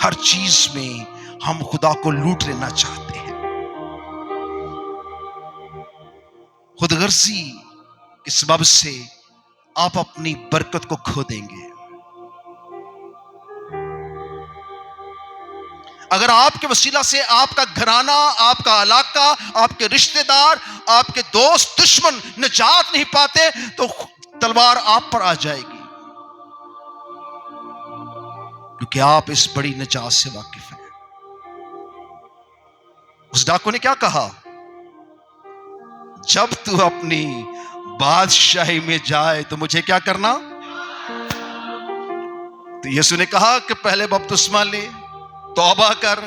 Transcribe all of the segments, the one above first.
हर चीज में हम खुदा को लूट लेना चाहते हैं। खुदगर्जी के सबब से आप अपनी बरकत को खो देंगे। अगर आपके वसीला से आपका घराना, आपका इलाका, आपके रिश्तेदार, आपके दोस्त, दुश्मन निजात नहीं पाते तो तलवार आप पर आ जाएगी, क्योंकि आप इस बड़ी निजात से वाकिफ हैं। उस डाकू ने क्या कहा? जब तू अपनी बादशाही में जाए तो मुझे क्या करना? तो यीशु ने कहा कि पहले बपतिस्मा ले, तौबा कर,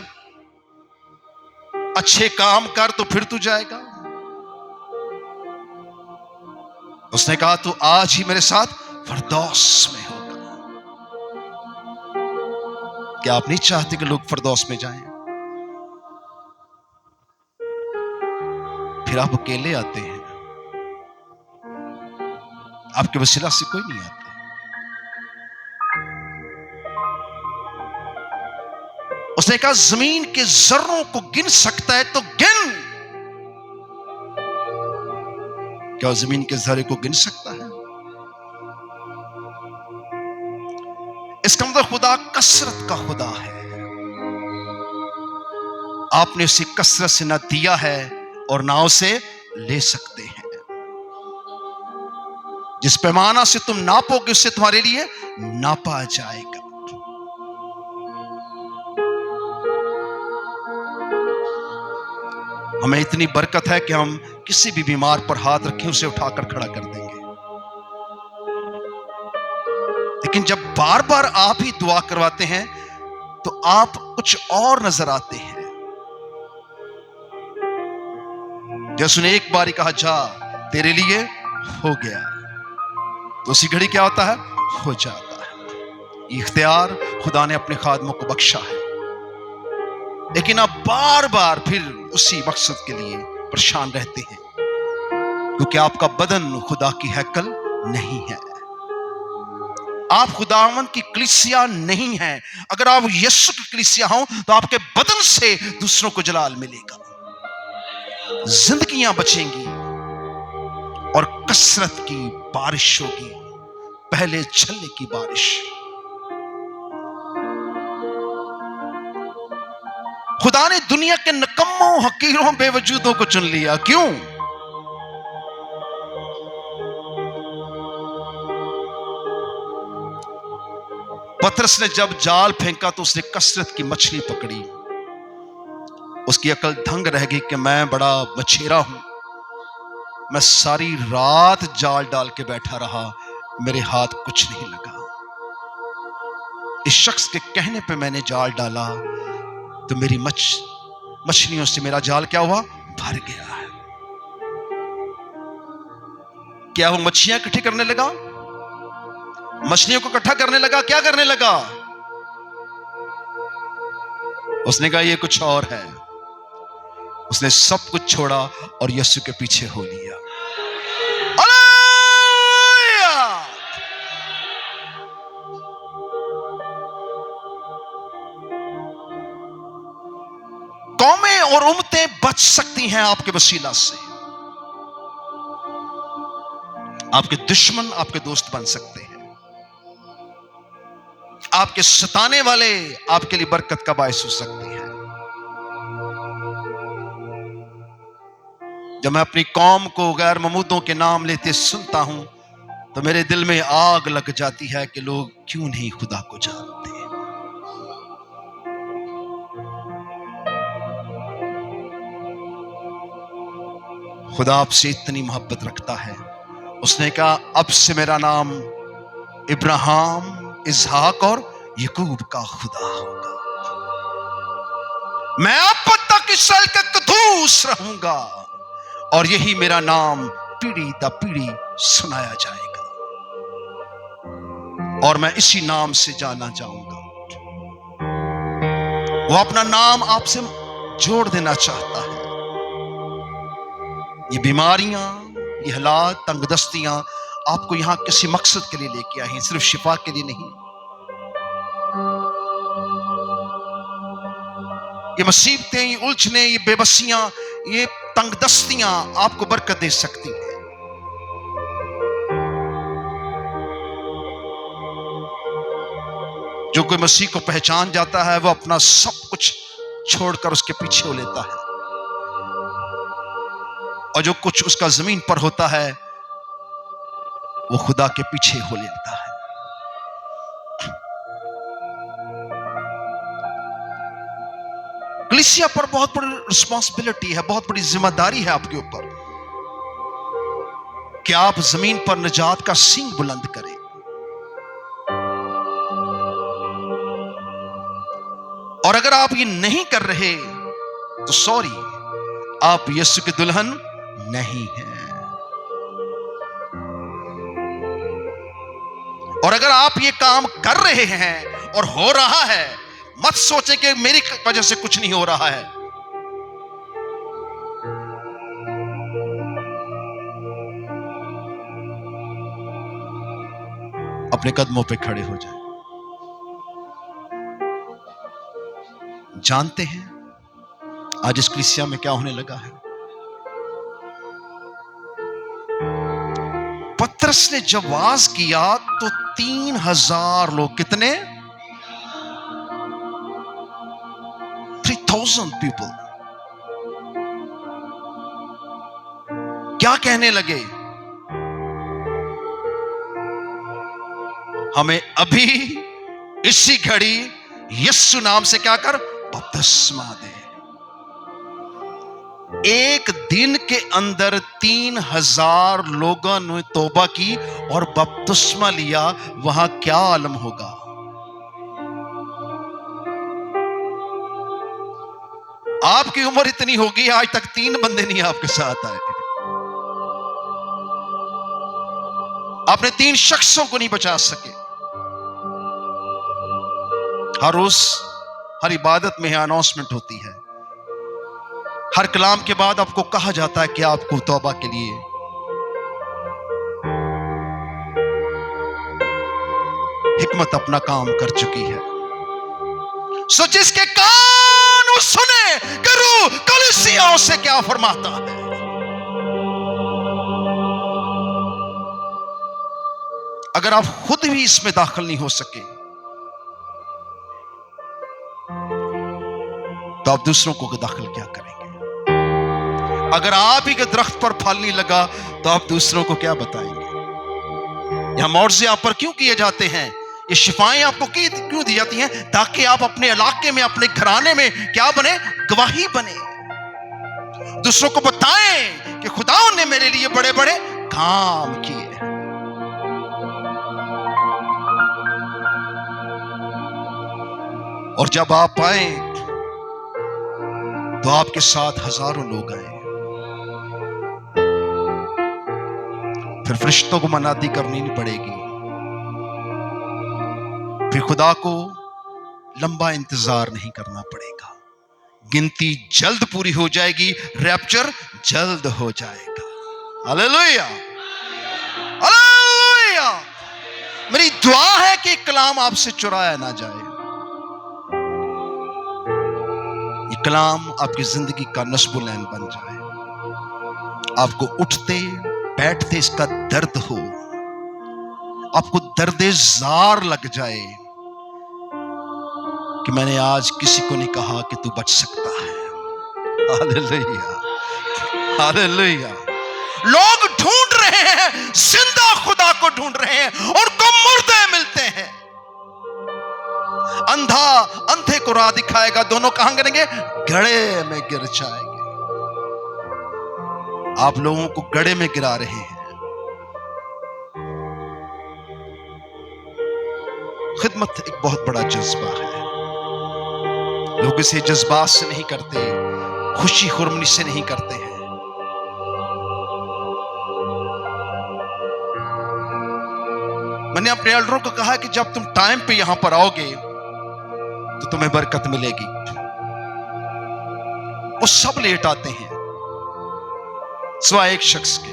अच्छे काम कर, तो फिर तू जाएगा। उसने कहा तू आज ही मेरे साथ फरदौस में होगा। क्या आप नहीं चाहते कि लोग फरदौस में जाएं? फिर आप अकेले आते हैं, आपके वसीला से कोई नहीं आता। उसने कहा जमीन के जर्रों को गिन सकता है तो गिन। क्या जमीन के जर्रे को गिन सकता है? इसका मतलब खुदा कसरत का खुदा है। आपने उसे कसरत से ना दिया है और ना उसे ले सकते हैं। जिस पैमाना से तुम नापोगे उससे तुम्हारे लिए नापा जाएगा। हमें इतनी बरकत है कि हम किसी भी बीमार पर हाथ रखें उसे उठाकर खड़ा कर देंगे। लेकिन जब बार बार आप ही दुआ करवाते हैं तो आप कुछ और नजर आते हैं। यीशु ने एक बार ही कहा जा तेरे लिए हो गया, तो उसी घड़ी क्या होता है? हो जाता है। इख्तियार खुदा ने अपने खादमों को बख्शा है, लेकिन आप बार बार फिर उसी मकसद के लिए परेशान रहते हैं, क्योंकि आपका बदन खुदा की हैकल नहीं है। आप खुदावन की कलीसिया नहीं है। अगर आप यीशु की कलीसिया हो तो आपके बदन से दूसरों को जलाल मिलेगा, जिंदगियां बचेंगी और कसरत की बारिश होगी, पहले छल्ले की बारिश। खुदा ने दुनिया के निकम्मों, हकीरों, बेवजूदों को चुन लिया। क्यों? पतरस ने जब जाल फेंका तो उसने कसरत की मछली पकड़ी। उसकी अकल दंग रह गई कि मैं बड़ा मछेरा हूं, मैं सारी रात जाल डाल के बैठा रहा, मेरे हाथ कुछ नहीं लगा। इस शख्स के कहने पे मैंने जाल डाला तो मेरी मछलियों से मेरा जाल क्या हुआ? भर गया है। क्या वो मछलियां इकट्ठी करने लगा? मछलियों को इकट्ठा करने लगा? क्या करने लगा? उसने कहा ये कुछ और है। उसने सब कुछ छोड़ा और यीशु के पीछे हो लिया। कौमें और उम्मतें बच सकती हैं आपके वसीला से। आपके दुश्मन आपके दोस्त बन सकते हैं। आपके सताने वाले आपके लिए बरकत का बायस हो सकते हैं। जब मैं अपनी कौम को गैर ममूदों के नाम लेते सुनता हूं तो मेरे दिल में आग लग जाती है कि लोग क्यों नहीं खुदा को जानते। खुदा आपसे इतनी मोहब्बत रखता है, उसने कहा अब से मेरा नाम इब्राहिम, इसहाक और याकूब का खुदा होगा। मैं अब तक इसराइल का कदूस रहूंगा और यही मेरा नाम पीढ़ी दर पीढ़ी सुनाया जाएगा और मैं इसी नाम से जाना जाऊंगा। वो अपना नाम आपसे जोड़ देना चाहता है। ये बीमारियां, ये हालात, तंगदस्तियां आपको यहां किसी मकसद के लिए लेके आई हैं, सिर्फ शिफा के लिए नहीं। ये मुसीबतें, ये उलझने, ये बेबसियां, ये तंगदस्तियां आपको बरकत दे सकती हैं। जो कोई मसीह को पहचान जाता है, वो अपना सब कुछ छोड़कर उसके पीछे हो लेता है, और जो कुछ उसका जमीन पर होता है वो खुदा के पीछे हो लेता है। कलीसिया पर बहुत बड़ी रिस्पॉन्सिबिलिटी है, बहुत बड़ी जिम्मेदारी है आपके ऊपर कि आप जमीन पर निजात का सींग बुलंद करें। और अगर आप ये नहीं कर रहे तो सॉरी, आप यीशु की दुल्हन नहीं हैं। और अगर आप ये काम कर रहे हैं और हो रहा है, मत सोचें कि मेरी वजह से कुछ नहीं हो रहा है। अपने कदमों पे खड़े हो जाएं। जानते हैं आज इस कलीसिया में क्या होने लगा है? पतरस ने जब वाज किया तो 3000 लोग, कितने? 3000 पीपल क्या कहने लगे? हमें अभी इसी घड़ी यीशु नाम से क्या कर, बपतिस्मा दे। एक दिन के अंदर 3000 लोगों ने तौबा की और बपतिस्मा लिया। वहां क्या आलम होगा? आपकी उम्र इतनी होगी, आज तक 3 बंदे नहीं आपके साथ आए। आपने 3 शख्सों को नहीं बचा सके। हर रोज हर इबादत में अनाउंसमेंट होती है, हर कलाम के बाद आपको कहा जाता है कि आपको तौबा के लिए हिकमत अपना काम कर चुकी है। सो जिसके कान वो सुने कि रूह कलीसियाओं से क्या फरमाता है। अगर आप खुद भी इसमें दाखिल नहीं हो सके तो आप दूसरों को दाखिल क्या करेंगे? अगर आप ही के दरख्त पर फल नहीं लगा तो आप दूसरों को क्या बताएंगे? यहां मुआवजे आप पर क्यों किए जाते हैं? ये शिफाएं आपको क्यों दी जाती हैं? ताकि आप अपने इलाके में, अपने घराने में क्या बने? गवाही बने, दूसरों को बताएं कि खुदाओं ने मेरे लिए बड़े बड़े काम किए। और जब आप आए तो आपके साथ हजारों लोग आए। फिर फरिश्तों को मनादी करनी नहीं पड़ेगी, फिर खुदा को लंबा इंतजार नहीं करना पड़ेगा। गिनती जल्द पूरी हो जाएगी, रैप्चर जल्द हो जाएगा। Hallelujah, hallelujah. मेरी दुआ है कि कलाम आपसे चुराया ना जाए। ये कलाम आपकी जिंदगी का नस्बुलैन बन जाए। आपको उठते बैठते इसका दर्द हो, आपको दर्दे जार लग जाए कि मैंने आज किसी को नहीं कहा कि तू बच सकता है। Hallelujah, hallelujah. लोग ढूंढ रहे हैं, जिंदा खुदा को ढूंढ रहे हैं, उनको मुर्दे मिलते हैं। अंधा अंधे को राह दिखाएगा, दोनों कहां गिरेंगे? गड्ढे में गिर जाएंगे। आप लोगों को गड्ढे में गिरा रहे हैं। खिदमत एक बहुत बड़ा जज्बा है। लोग इसे जज्बात से नहीं करते, खुशी खुरमनी से नहीं करते हैं। मैंने अपने एल्डरों को कहा कि जब तुम टाइम पे यहां पर आओगे तो तुम्हें बरकत मिलेगी। वो सब लेट आते हैं सिवाय एक शख्स के,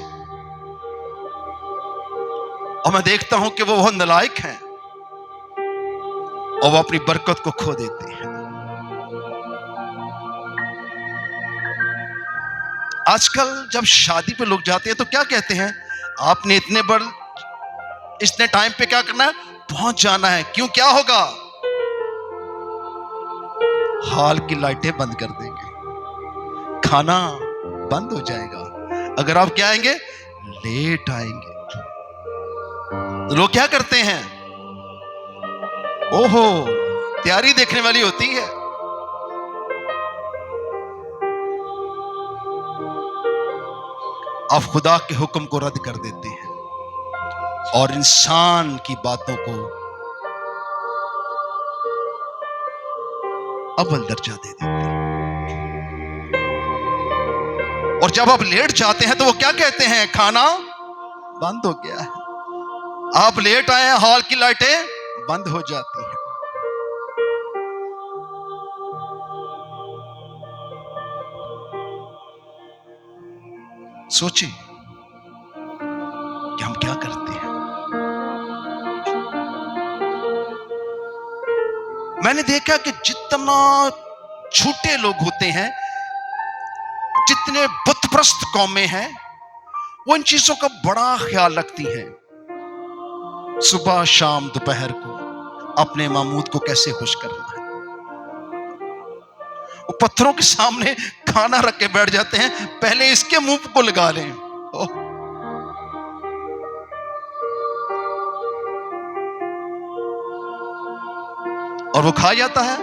और मैं देखता हूं कि वो बहुत नालायक हैं और वो अपनी बरकत को खो देते हैं। आजकल जब शादी पे लोग जाते हैं तो क्या कहते हैं, आपने इतने टाइम पे क्या करना है, पहुंच जाना है। क्यों, क्या होगा? हॉल की लाइटें बंद कर देंगे, खाना बंद हो जाएगा। अगर आप क्या आएंगे, लेट आएंगे, तो लोग क्या करते हैं, ओहो तैयारी देखने वाली होती है। आप खुदा के हुक्म को रद्द कर देते हैं और इंसान की बातों को अव्वल दर्जा दे देते हैं। और जब आप लेट जाते हैं तो वो क्या कहते हैं, खाना बंद हो गया है। आप लेट आए हैं, हॉल की लाइटें बंद हो जाती हैं। सोचिए कि हम क्या करते हैं। मैंने देखा कि जितना झूठे लोग होते हैं, जितने बुतप्रस्त कौमें हैं, वो इन चीजों का बड़ा ख्याल रखती हैं। सुबह शाम दोपहर को अपने मामूद को कैसे खुश करना है। वो पत्थरों के सामने खाना रख के बैठ जाते हैं, पहले इसके मुंह को लगा लें। और वो खा जाता है,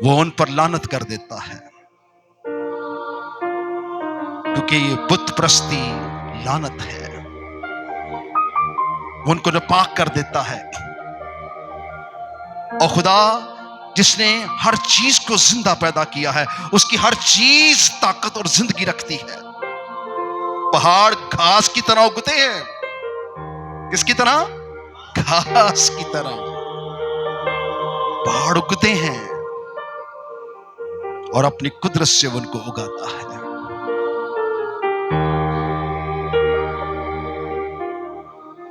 वो उन पर लानत कर देता है, क्योंकि ये बुत प्रस्ती लानत है। वो उनको नापाक कर देता है। और खुदा जिसने हर चीज को जिंदा पैदा किया है, उसकी हर चीज ताकत और जिंदगी रखती है। पहाड़ घास की तरह उगते हैं। किसकी तरह? घास की तरह पहाड़ उगते हैं और अपनी कुदरत से उनको उगाता है।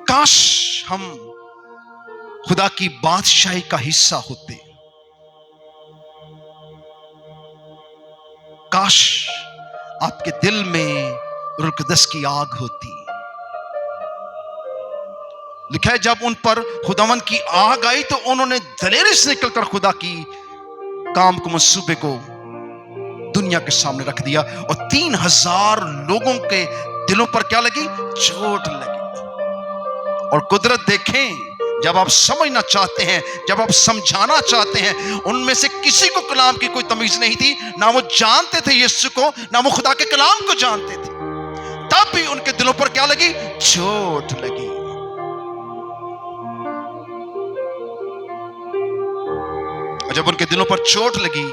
काश हम खुदा की बादशाही का हिस्सा होते। काश आपके दिल में रूह कुद्स की आग होती। लिखा है जब उन पर खुदावन की आग आई तो उन्होंने दलेरी से निकलकर खुदा की काम को, मंसूबे को दुनिया के सामने रख दिया। और 3000 लोगों के दिलों पर क्या लगी? चोट लगी। और कुदरत देखें, जब आप समझना चाहते हैं, जब आप समझाना चाहते हैं, उनमें से किसी को कलाम की कोई तमीज नहीं थी। ना वो जानते थे यीशु को, ना वो खुदा के कलाम को जानते थे। तब भी उनके दिलों पर क्या लगी? चोट लगी। और जब उनके दिलों पर चोट लगी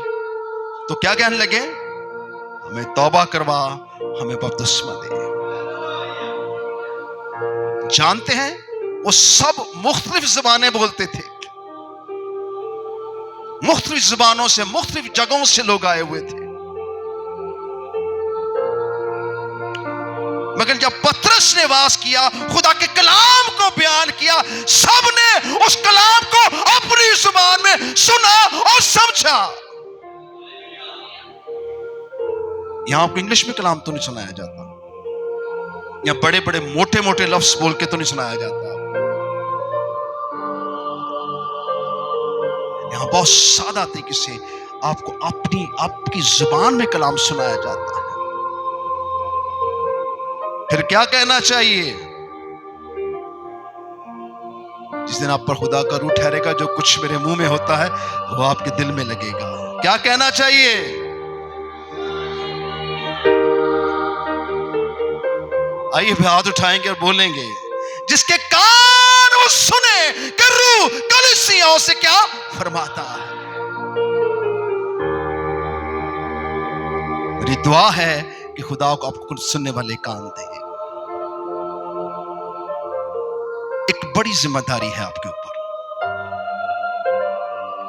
तो क्या कहने लगे? हमें तौबा करवा, हमें बपतिस्मा दे। जानते हैं वो सब मुख्तलिफ ज़बानें बोलते थे। मुख्तलिफ ज़बानों से, मुख्तलिफ जगहों से लोग आए हुए थे। मगर जब पतरस ने वास किया, खुदा के कलाम को बयान किया, सबने उस कलाम को अपनी ज़ुबान में सुना और समझा। यहां आपको इंग्लिश में कलाम तो नहीं सुनाया जाता, या बड़े बड़े मोटे मोटे लफ्ज बोल के तो नहीं सुनाया जाता। यहां बहुत सादा तरीके से आपको आपकी जुबान में कलाम सुनाया जाता है। फिर क्या कहना चाहिए? जिस दिन आप पर खुदा का रूह ठहरेगा, जो कुछ मेरे मुंह में होता है वो आपके दिल में लगेगा। क्या कहना चाहिए? आइए भी हाथ उठाएंगे और बोलेंगे, जिसके कान वो सुने कि रूह कलीसियाओं से क्या फरमाता है। मेरी दुआ है कि खुदा को आपको कुछ सुनने वाले कान दे। एक बड़ी जिम्मेदारी है आपके ऊपर।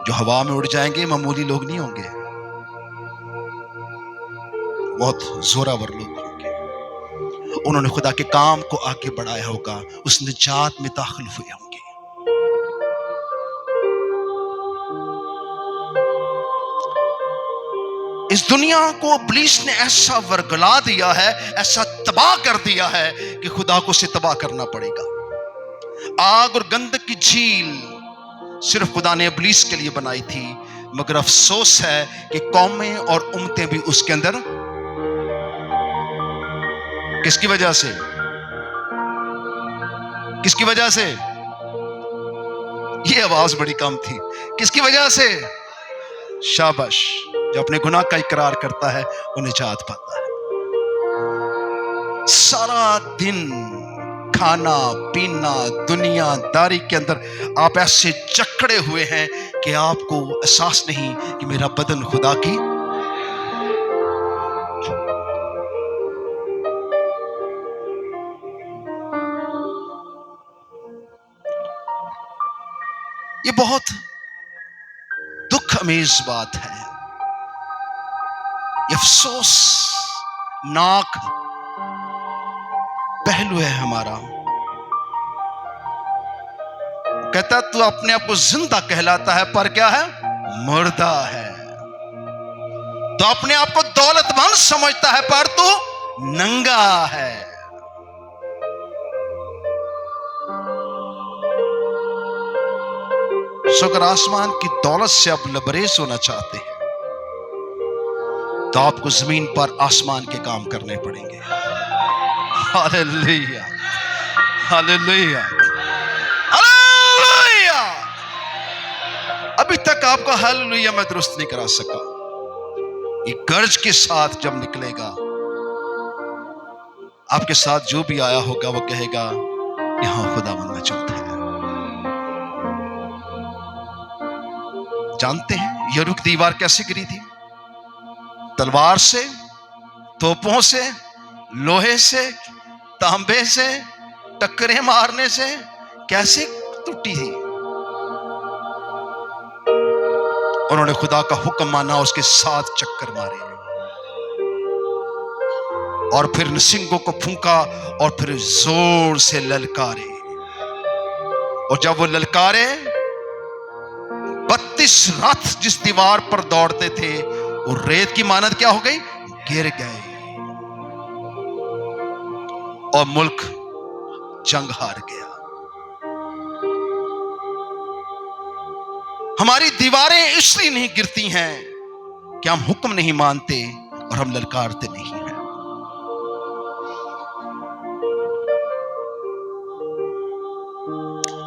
जो हवा में उड़ जाएंगे मामूली लोग नहीं होंगे, बहुत जोरावर लोग होंगे। उन्होंने खुदा के काम को आगे बढ़ाया होगा, उस निजात में दाखिल हुए होंगे। इस दुनिया को इब्लीस ने ऐसा वर्गला दिया है, ऐसा तबाह कर दिया है कि खुदा को उसे तबाह करना पड़ेगा। आग और गंधक की झील सिर्फ खुदा ने इब्लीस के लिए बनाई थी, मगर अफसोस है कि कौमें और उम्मतें भी उसके अंदर किसकी वजह से, किसकी वजह से, ये आवाज बड़ी कम थी, किसकी वजह से? शाबाश, जो अपने गुनाह का इकरार करता है वो निजात पाता है। सारा दिन खाना पीना दुनियादारी के अंदर आप ऐसे जकड़े हुए हैं कि आपको एहसास नहीं कि मेरा बदन खुदा की ये बहुत दुख अमेज बात है, ये अफसोसनाक पहलू है हमारा। कहता तू अपने आप को जिंदा कहलाता है पर क्या है? मुर्दा है। तो अपने आप को दौलतमंद समझता है पर तू नंगा है। अगर आसमान की दौलत से आप लबरेज होना चाहते हैं तो आपको जमीन पर आसमान के काम करने पड़ेंगे। Hallelujah, hallelujah, hallelujah. अभी तक आपका हालेलुया मैं दुरुस्त नहीं करा सका। ये गर्ज के साथ जब निकलेगा, आपके साथ जो भी आया होगा वो कहेगा यहां खुदावंद मौजूद है। जानते हैं यरीहो दीवार कैसे गिरी थी? तलवार से, तोपों से, लोहे से, तांबे से, टक्करें मारने से कैसे टूटी थी? उन्होंने खुदा का हुक्म माना, उसके 7 चक्कर मारे और फिर नसिंगों को फूंका और फिर जोर से ललकारे। और जब वो ललकारे 32 रथ जिस दीवार पर दौड़ते थे वो रेत की मानद क्या हो गई? गिर गए और मुल्क जंग हार गया। हमारी दीवारें इसलिए नहीं गिरती हैं कि हम हुक्म नहीं मानते और हम ललकारते नहीं हैं।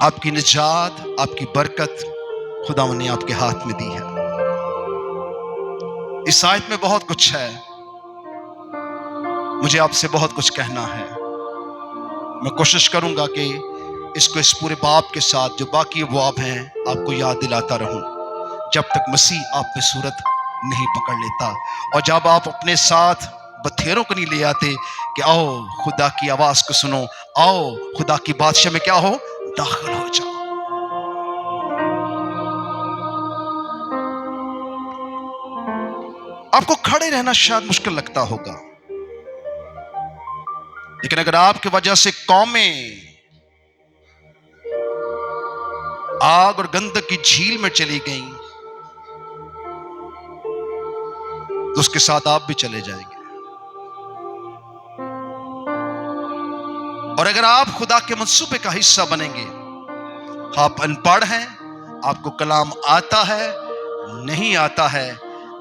आपकी निजात, आपकी बरकत खुदावंद ने आपके हाथ में दी है। इस आयत में बहुत कुछ है, मुझे आपसे बहुत कुछ कहना है। मैं कोशिश करूंगा कि इसको इस पूरे बाब के साथ जो बाकी अबवाब हैं आपको याद दिलाता रहूं जब तक मसीह आप में सूरत नहीं पकड़ लेता। और जब आप अपने साथ बथेरों को नहीं ले आते कि आओ खुदा की आवाज को सुनो, आओ खुदा की बादशाह में क्या हो, दाखिल हो जाओ। आपको खड़े रहना शायद मुश्किल लगता होगा, लेकिन अगर आपकी वजह से कौमें आग और गंधक की झील में चली गई तो उसके साथ आप भी चले जाएंगे। और अगर आप खुदा के मंसूबे का हिस्सा बनेंगे, आप अनपढ़ हैं, आपको कलाम आता है नहीं आता है,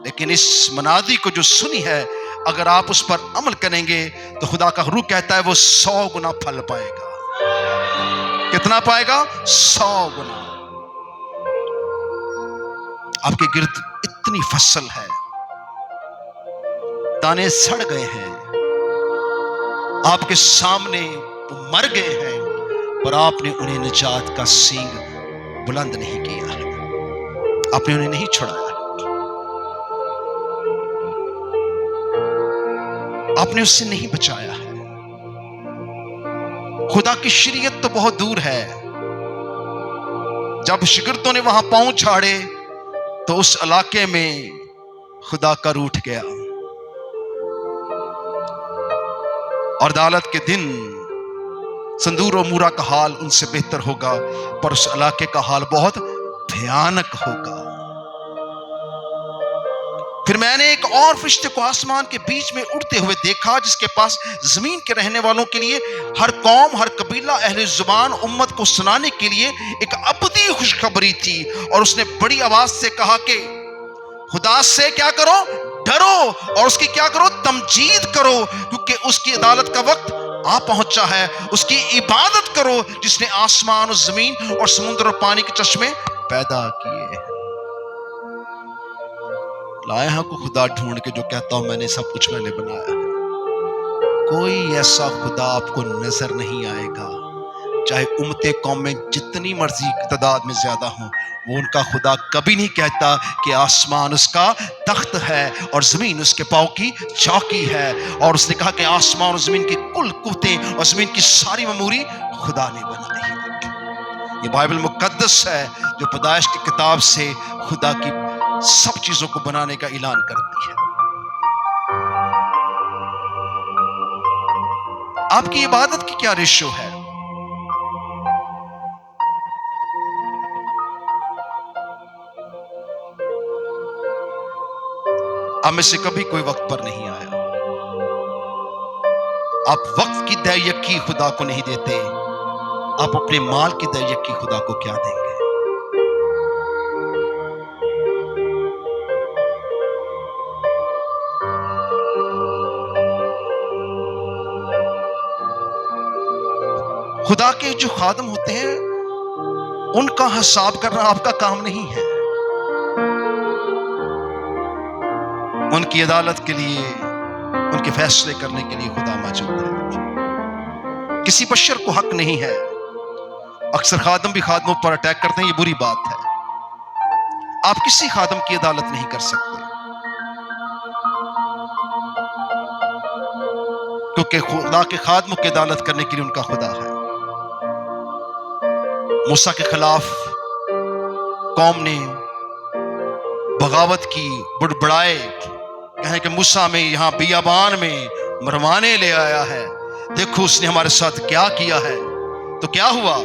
लेकिन इस मनादी को जो सुनी है अगर आप उस पर अमल करेंगे तो खुदा का रूह कहता है वो 100 गुना फल पाएगा। कितना पाएगा? 100 गुना। आपके गिर्द इतनी फसल है, दाने सड़ गए हैं, आपके सामने वो मर गए हैं, पर आपने उन्हें निजात का सींग बुलंद नहीं किया है, आपने उन्हें नहीं छुड़ाया, आपने उससे नहीं बचाया है। खुदा की शरीयत तो बहुत दूर है। जब शिगिर्दों ने वहां पांव झाड़े तो उस इलाके में खुदा का रूह उठ गया और अदालत के दिन संदूर और मूरा का हाल उनसे बेहतर होगा, पर उस इलाके का हाल बहुत भयानक होगा। फिर मैंने एक और फरिश्ते को आसमान के बीच में उड़ते हुए देखा, जिसके पास जमीन के रहने वालों के लिए, हर कौम, हर कबीला, अहले जुबान, उम्मत को सुनाने के लिए एक अबदी खुशखबरी थी। और उसने बड़ी आवाज से कहा कि खुदा से क्या करो, डरो, और उसकी क्या करो, तमजीद करो, क्योंकि उसकी अदालत का वक्त आ पहुंचा है। उसकी इबादत करो जिसने आसमान और जमीन और समुद्र और पानी के चश्मे पैदा किए। लाए हैं को खुदा ढूंढ के जो कहता हूं मैंने सब कुछ मैंने बनाया है। कोई ऐसा खुदा आपको नजर नहीं आएगा, चाहे उम्मते कौम में जितनी मर्जी तादाद में ज्यादा हो, वो उनका खुदा कभी नहीं कहता कि आसमान उसका तख्त है और जमीन उसके पांव की चौकी है। और उसने कहा कि आसमान और जमीन की कुल कुतें और जमीन की सारी ममूरी खुदा ने बनाई है। ये बाइबल मुकद्दस है जो पैदाइश की किताब से खुदा की सब चीजों को बनाने का ऐलान करती है। आपकी इबादत की क्या रेशो है? आप में से कभी कोई वक्त पर नहीं आया, आप वक्त की दैयकी खुदा को नहीं देते, आप अपने माल की दैयकी खुदा को क्या देंगे? खुदा के जो खादम होते हैं उनका हिसाब करना आपका काम नहीं है। उनकी अदालत के लिए, उनके फैसले करने के लिए खुदा मौजूद है। किसी बशर को हक नहीं है। अक्सर खादम भी खादमों पर अटैक करते हैं, ये बुरी बात है। आप किसी खादम की अदालत नहीं कर सकते, क्योंकि खुदा के खादमों की अदालत करने के लिए उनका खुदा है। मूसा के खिलाफ कौम ने बगावत की, बुड़बड़ाए, कहें कि मूसा में यहां बियाबान में मरवाने ले आया है, देखो उसने हमारे साथ क्या किया है। तो क्या हुआ?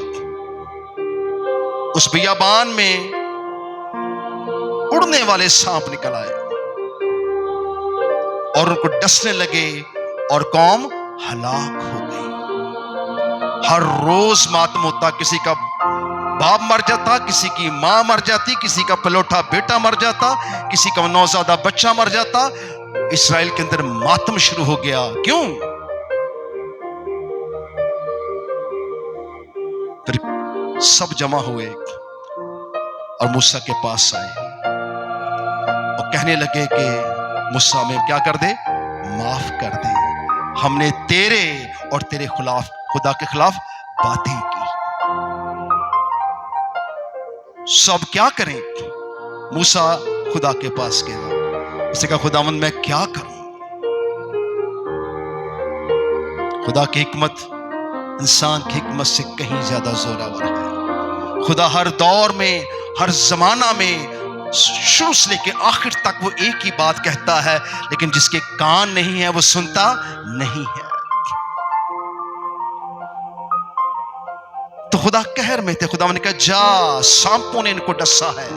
उस बियाबान में उड़ने वाले सांप निकल आए और उनको डसने लगे और कौम हलाक हो गई। हर रोज मातम होता, किसी का बाप मर जाता, किसी की मां मर जाती, किसी का पलोठा बेटा मर जाता, किसी का नौजादा बच्चा मर जाता। इस्राएल के अंदर मातम शुरू हो गया। क्यों? फिर सब जमा हुए और मूसा के पास आए और कहने लगे कि मूसा में क्या कर दे, माफ कर दे, हमने तेरे और तेरे खिलाफ, खुदा के खिलाफ बातें की। सब क्या करें? मूसा खुदा के पास गया, उसने कहा खुदावंद मैं क्या करूं? खुदा की हिकमत इंसान की हिकमत से कहीं ज्यादा जोरावर है। खुदा हर दौर में, हर जमाना में, शुरू से लेकर आखिर तक वो एक ही बात कहता है, लेकिन जिसके कान नहीं है वो सुनता नहीं है। तो खुदा कहर में थे, खुदा ने कहा जा, सांपों ने इनको डसा है,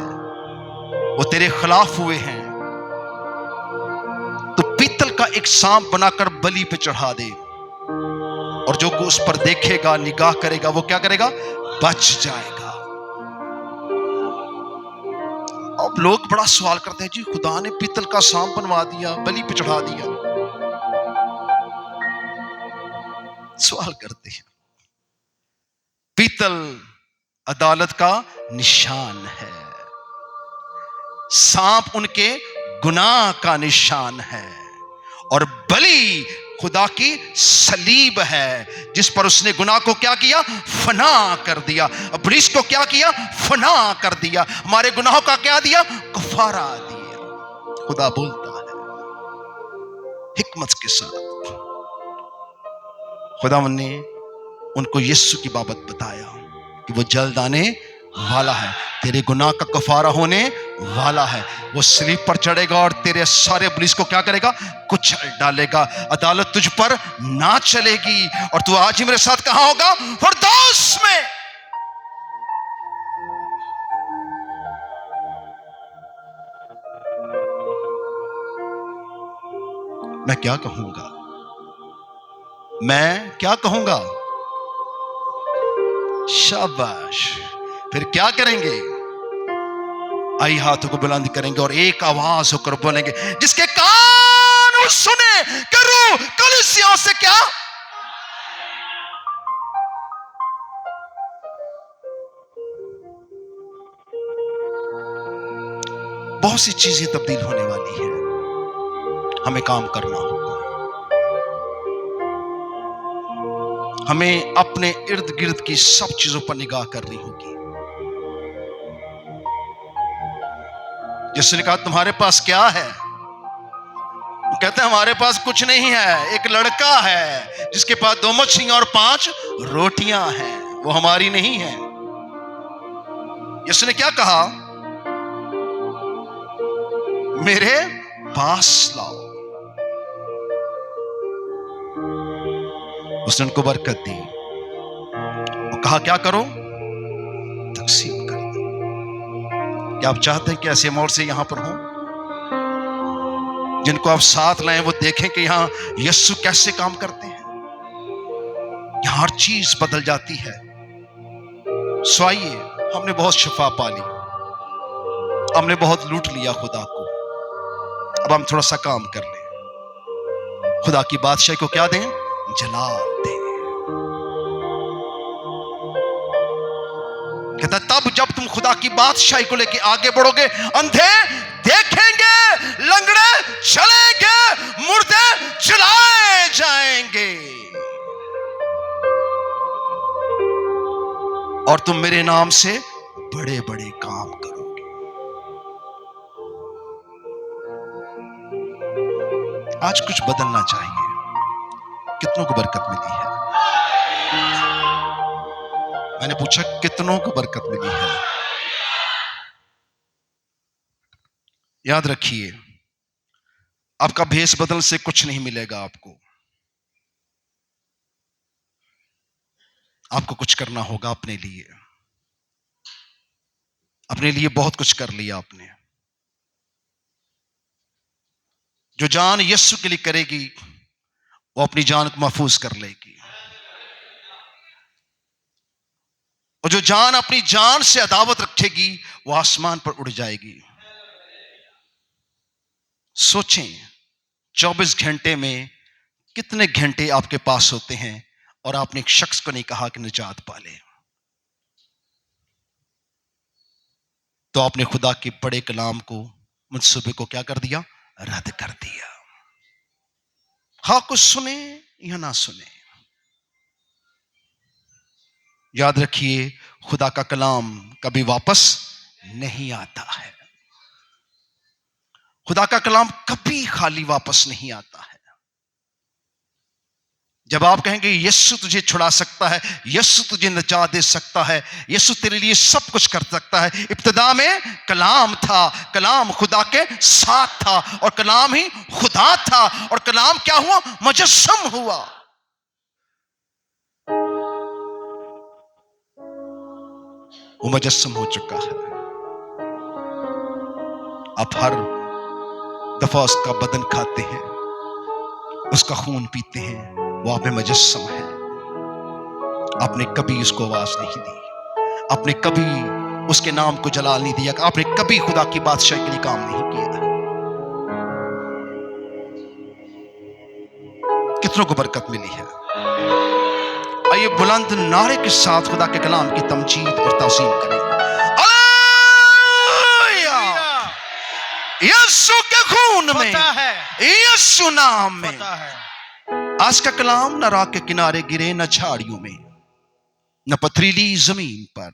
वो तेरे खिलाफ हुए हैं, तो पीतल का एक सांप बनाकर बलि पे चढ़ा दे, और जो उस पर देखेगा, निगाह करेगा, वो क्या करेगा, बच जाएगा। अब लोग बड़ा सवाल करते हैं, जी खुदा ने पीतल का सांप बनवा दिया, बलि पे चढ़ा दिया, सवाल करते हैं। पीतल अदालत का निशान है, सांप उनके गुनाह का निशान है, और बलि खुदा की सलीब है, जिस पर उसने गुनाह को क्या किया, फना कर दिया। इब्लीस को क्या किया, फना कर दिया। हमारे गुनाहों का क्या दिया, कफारा दिया। खुदा बोलता है हिकमत के साथ। खुदा ने उनको यीशु की बाबत बताया कि वो जल्द आने वाला है, तेरे गुनाह का कफारा होने वाला है। वो सलीब पर चढ़ेगा और तेरे सारे इब्लीस को क्या करेगा, कुचल डालेगा। अदालत तुझ पर ना चलेगी, और तू आज ही मेरे साथ कहां होगा, फिरदौस में। मैं क्या कहूंगा, मैं क्या कहूंगा। शाबाश। फिर क्या करेंगे? आई हाथों को बुलंद करेंगे और एक आवाज होकर बोलेंगे, जिसके कान सुने करूं कलीसियाओं से क्या। बहुत सी चीजें तब्दील होने वाली है, हमें काम करना होगा। हमें अपने इर्द गिर्द की सब चीजों पर निगाह करनी होगी। जिसने कहा तुम्हारे पास क्या है, वो कहते हैं हमारे पास कुछ नहीं है। एक लड़का है जिसके पास 2 मछलियां और 5 रोटियां हैं, वो हमारी नहीं है। यीशु ने क्या कहा? मेरे पास लाओ। उसने उनको बरकत दी और कहा क्या करो? तकसीम कर दो। क्या आप चाहते हैं कि ऐसे मौत से यहां पर हो, जिनको आप साथ लाएं, वो देखें कि यहां यीशु कैसे काम करते हैं, यहां हर चीज बदल जाती है। सो आइए, हमने बहुत शफा पाली, हमने बहुत लूट लिया खुदा को, अब हम थोड़ा सा काम कर लें। खुदा की बादशाही को क्या दें? जलाल दें। कहता तब जब तुम खुदा की बादशाही को लेके आगे बढ़ोगे, अंधे देखेंगे, लंगड़े चलेंगे, मुर्दे जलाए जाएंगे, और तुम मेरे नाम से बड़े बड़े काम करोगे। आज कुछ बदलना चाहिए। कितनों को बरकत मिली है? मैंने पूछा कितनों को बरकत मिली है? याद रखिए, आपका भेष बदल से कुछ नहीं मिलेगा। आपको कुछ करना होगा अपने लिए। अपने लिए बहुत कुछ कर लिया आपने। जो जान यीशु के लिए करेगी, वो अपनी जान को महफूज कर लेगी, और जो जान अपनी जान से अदावत रखेगी, वो आसमान पर उड़ जाएगी। सोचें, 24 घंटे में कितने घंटे आपके पास होते हैं और आपने एक शख्स को नहीं कहा कि निजात पाले। तो आपने खुदा के बड़े कलाम को, मंसूबे को क्या कर दिया? रद्द कर दिया। हाँ, कुछ सुने या ना सुने, याद रखिए खुदा का कलाम कभी वापस नहीं आता है। खुदा का कलाम कभी खाली वापस नहीं आता है। जब आप कहेंगे यीशु तुझे छुड़ा सकता है, यीशु तुझे निजात दे सकता है, यीशु तेरे लिए सब कुछ कर सकता है। इब्तिदा में कलाम था, कलाम खुदा के साथ था, और कलाम ही खुदा था, और कलाम क्या हुआ? मुजस्सम हुआ। वो मुजस्सम हो चुका है। आप हर दफा उसका बदन खाते हैं, उसका खून पीते हैं, वो आप में मुजस्सम है। आपने कभी उसको आवाज नहीं दी, आपने कभी उसके नाम को जलाल नहीं दिया, आपने कभी खुदा की बादशाही के लिए काम नहीं किया। कितनों को बरकत मिली है? आइए बुलंद नारे के साथ खुदा के कलाम की तमजीद और ताज़ीम करेंगे। यीशु के खून में, यीशु नाम में। आज का कलाम न राह के किनारे गिरे, न झाड़ियों में, न पथरीली जमीन पर।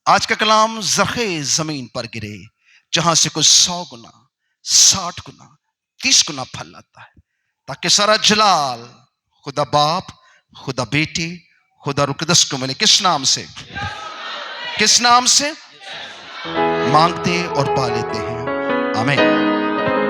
आज का कलाम ज़रख़े जमीन पर गिरे, जहां से कुछ 100 गुना, 60 गुना, 30 गुना फल आता है, ताकि सारा जलाल खुदा बाप, खुदा बेटे, खुदा रूह कुद्दूस को मिले। किस नाम से? किस नाम से? मांगते और पा लेते हैं। आमीन।